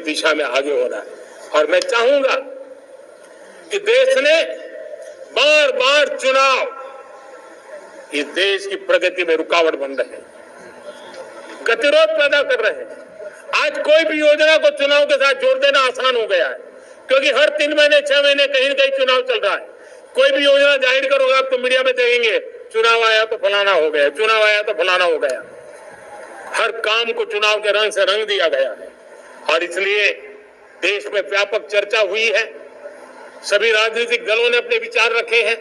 दिशा में आगे हो रहा है। और मैं चाहूंगा कि देश ने बार बार चुनाव इस देश की प्रगति में रुकावट बन रहे हैं, गतिरोध पैदा कर रहे हैं। आज कोई भी योजना को चुनाव के साथ जोड़ देना आसान हो गया है, क्योंकि हर 3 महीने 6 महीने कहीं न कहीं चुनाव चल रहा है। कोई भी योजना जाहिर करोगे आप तो मीडिया में देखेंगे, चुनाव आया तो फलाना हो गया, चुनाव आया तो फलाना हो गया। हर काम को चुनाव के रंग से रंग दिया गया है और इसलिए देश में व्यापक चर्चा हुई है। सभी राजनीतिक दलों ने अपने विचार रखे हैं।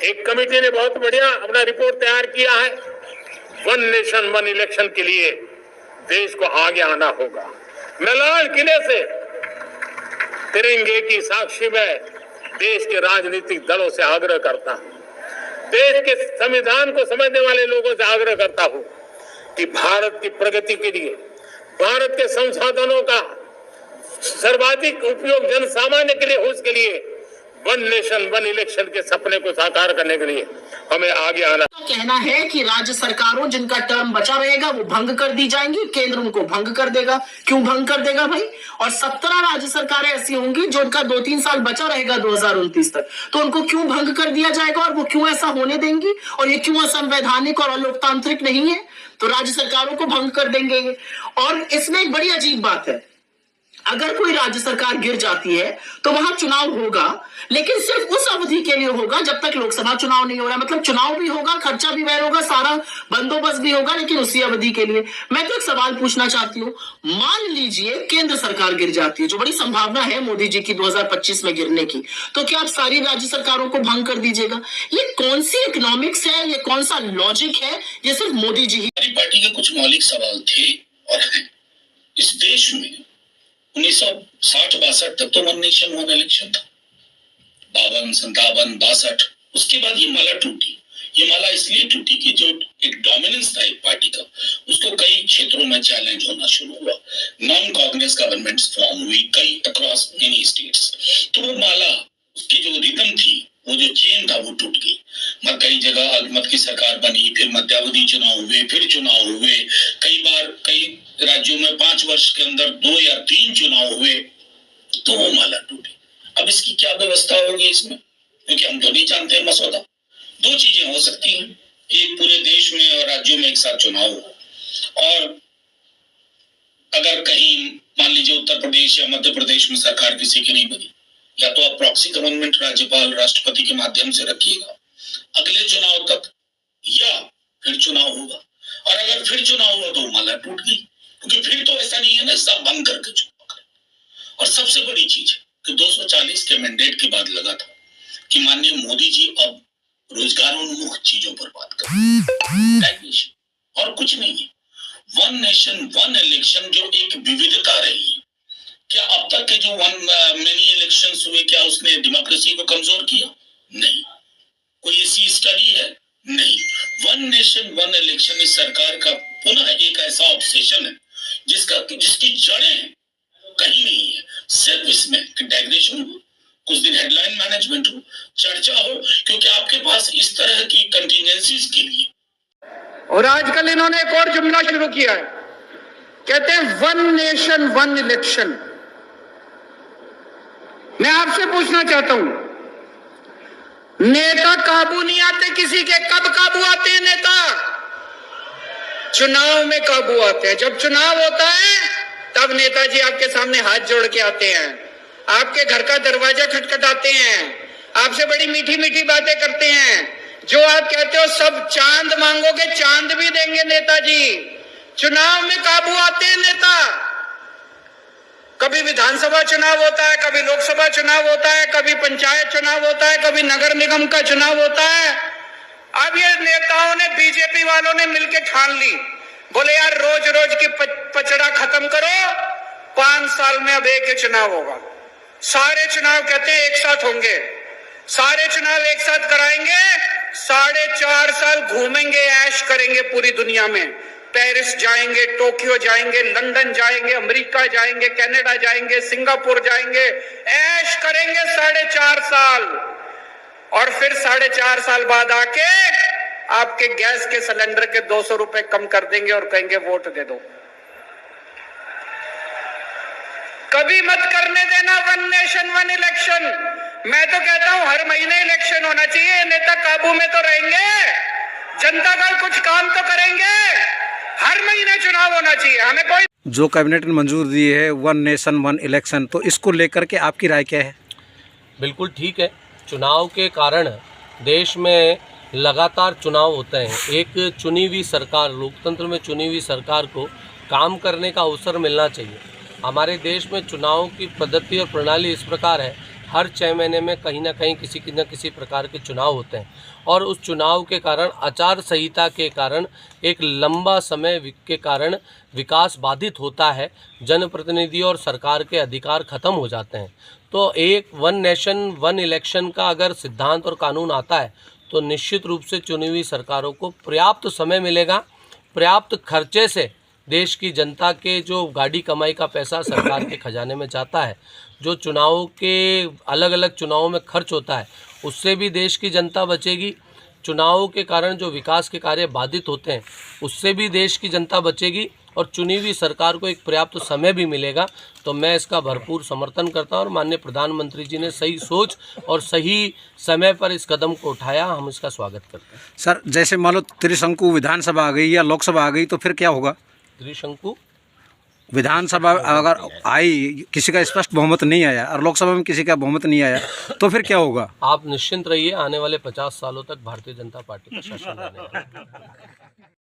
एक कमेटी ने बहुत बढ़िया अपना रिपोर्ट तैयार किया है। वन नेशन वन इलेक्शन के लिए देश को आगे आना होगा। मैं लाल किले से तिरंगे की साक्षी में देश के राजनीतिक दलों से आग्रह करता हूं, देश के संविधान को समझने वाले लोगों से आग्रह करता हूं कि भारत की प्रगति के लिए, भारत के संसाधनों का सर्वाधिक उपयोग जन सामान्य के लिए हो, उसके लिए वन नेशन वन इलेक्शन के सपने को साकार करने के लिए हमें आगे आना। कहना है कि राज्य सरकारों जिनका टर्म बचा रहेगा वो भंग कर दी जाएंगी, केंद्र उनको भंग कर देगा। क्यों भंग कर देगा भाई? और 17 राज्य सरकारें ऐसी होंगी जो उनका 2-3 साल बचा रहेगा 2029 तक, तो उनको क्यों भंग कर दिया जाएगा और वो क्यों ऐसा होने देंगी? और ये क्यों असंवैधानिक और अलोकतांत्रिक नहीं है? तो राज्य सरकारों को भंग कर देंगे। और इसमें एक बड़ी अजीब बात है, अगर कोई राज्य सरकार गिर जाती है तो वहां चुनाव होगा, लेकिन सिर्फ उस अवधि के लिए होगा जब तक लोकसभा चुनाव नहीं हो रहा। मतलब चुनाव भी होगा, खर्चा भी वह होगा, सारा बंदोबस्त भी होगा, लेकिन उसी अवधि के लिए। मैं तो एक सवाल पूछना चाहती हूँ, मान लीजिए केंद्र सरकार गिर जाती है, जो बड़ी संभावना है मोदी जी की 2025 में गिरने की, तो क्या आप सारी राज्य सरकारों को भंग कर दीजिएगा? ये कौन सी इकोनॉमिक्स है, ये कौन सा लॉजिक है? ये सिर्फ मोदी जी ही। पार्टी के कुछ मौलिक सवाल थे और हैं। इस देश में 1960-62 तक तो वन नेशन वन इलेक्शन था, 52, 57, 62। उसके बाद ये माला टूटी। ये माला इसलिए टूटी कि जो एक डोमिनेंस था एक पार्टी का, उसको कई क्षेत्रों में चैलेंज होना शुरू हुआ। नॉन कांग्रेस गवर्नमेंट्स फॉर्म हुई कई अक्रॉस मेनी स्टेट्स। तो वो माला, उसकी जो रिदम थी, वो जो चेन था, वो टूट गई। कई जगह अल्पमत की सरकार बनी, फिर मध्यावधि चुनाव हुए, फिर चुनाव हुए। कई बार कई राज्यों में 5 वर्ष के अंदर 2 या 3 चुनाव हुए, तो वो माला टूटी। अब इसकी क्या व्यवस्था होगी इसमें, क्योंकि हम तो नहीं जानते मसौदा। 2 चीजें हो सकती हैं, एक पूरे देश में और राज्यों में एक साथ चुनाव हो, और अगर कहीं मान लीजिए उत्तर प्रदेश या मध्य प्रदेश में सरकार किसी की नहीं बनी, या तो आप प्रॉक्सी गवर्नमेंट राज्यपाल राष्ट्रपति के माध्यम से रखिएगा अगले चुनाव तक, या फिर चुनाव होगा। और अगर फिर चुनाव हुआ तो माला टूट गई, क्योंकि फिर तो ऐसा नहीं है ना सब बंद करके चुनाव करें। और सबसे बड़ी चीज कि 240 के मैंडेट के बाद लगा था कि माननीय मोदी जी अब रोजगारोन्मुख चीजों पर बात करें, और कुछ नहीं है। वन नेशन वन इलेक्शन जो एक विविधता रही है, क्या अब तक के जो मेनी इलेक्शंस हुए, क्या उसने डेमोक्रेसी को कमजोर किया? नहीं। कोई ऐसी स्टडी है? नहीं। वन नेशन वन इलेक्शन इस सरकार का पुनः एक ऐसा ऑब्सेशन है जिसकी जड़ें कहीं नहीं है, सिर्फ इसमें कि डाइग्रेशन हो, कुछ दिन हेडलाइन मैनेजमेंट हो, चर्चा हो, क्योंकि आपके पास इस तरह की कंटिजेंसीज के लिए। और आजकल इन्होंने एक और जुमला शुरू किया है, कहते हैं वन नेशन वन इलेक्शन। मैं आपसे पूछना चाहता हूं, नेता काबू नहीं आते किसी के। कब काबू आते हैं नेता? चुनाव में काबू आते हैं। जब चुनाव होता है तब नेताजी आपके सामने हाथ जोड़ के आते हैं, आपके घर का दरवाजा खटखटाते हैं, आपसे बड़ी मीठी मीठी बातें करते हैं। जो आप कहते हो सब चांद मांगोगे, चांद भी देंगे नेताजी। चुनाव में काबू आते हैं नेता। कभी विधानसभा चुनाव होता है, कभी लोकसभा चुनाव होता है, कभी पंचायत चुनाव होता है, कभी नगर निगम का चुनाव होता है। अब ये नेताओं ने, बीजेपी वालों ने मिलकर ठान ली, बोले यार रोज रोज की पचड़ा खत्म करो, 5 साल में अब एक चुनाव होगा। सारे चुनाव कहते हैं एक साथ होंगे, सारे चुनाव एक साथ कराएंगे, 4.5 साल घूमेंगे, ऐश करेंगे पूरी दुनिया में। पेरिस जाएंगे, टोक्यो जाएंगे, लंदन जाएंगे, अमेरिका जाएंगे, कनाडा जाएंगे, सिंगापुर जाएंगे, ऐश करेंगे 4.5 साल। और फिर 4.5 साल बाद आके आपके गैस के सिलेंडर के 200 रुपए कम कर देंगे और कहेंगे वोट दे दो। कभी मत करने देना वन नेशन वन इलेक्शन। मैं तो कहता हूं हर महीने इलेक्शन होना चाहिए। नेता काबू में तो रहेंगे, जनता का कुछ काम तो करेंगे। हर महीने चुनाव होना चाहिए। हमें कोई जो कैबिनेट ने मंजूर दी है वन नेशन वन इलेक्शन, तो इसको लेकर के आपकी राय क्या है? बिल्कुल ठीक है। चुनाव के कारण देश में लगातार चुनाव होते हैं। एक चुनी हुई सरकार, लोकतंत्र में चुनी हुई सरकार को काम करने का अवसर मिलना चाहिए। हमारे देश में चुनाव की पद्धति और प्रणाली इस प्रकार है, हर 6 महीने में कहीं ना कहीं किसी न किसी प्रकार के चुनाव होते हैं और उस चुनाव के कारण, आचार संहिता के कारण, एक लंबा समय के कारण विकास बाधित होता है, जनप्रतिनिधि और सरकार के अधिकार खत्म हो जाते हैं। तो एक वन नेशन वन इलेक्शन का अगर सिद्धांत और कानून आता है तो निश्चित रूप से चुनी हुई सरकारों को पर्याप्त समय मिलेगा। पर्याप्त खर्चे से देश की जनता के जो गाड़ी कमाई का पैसा सरकार के खजाने में जाता है, जो चुनावों के अलग अलग चुनावों में खर्च होता है, उससे भी देश की जनता बचेगी। चुनावों के कारण जो विकास के कार्य बाधित होते हैं उससे भी देश की जनता बचेगी और चुनी हुई सरकार को एक पर्याप्त समय भी मिलेगा। तो मैं इसका भरपूर समर्थन करता हूं और माननीय प्रधानमंत्री जी ने सही सोच और सही समय पर इस कदम को उठाया, हम इसका स्वागत करते हैं। सर, जैसे मान लो त्रिशंकु विधानसभा आ गई या लोकसभा आ गई तो फिर क्या होगा? त्रिशंकु विधानसभा अगर आई, किसी का स्पष्ट बहुमत नहीं आया और लोकसभा में किसी का बहुमत नहीं आया तो फिर क्या होगा? आप निश्चिंत रहिए, आने वाले 50 सालों तक भारतीय जनता पार्टी का शासन रहने वाला है।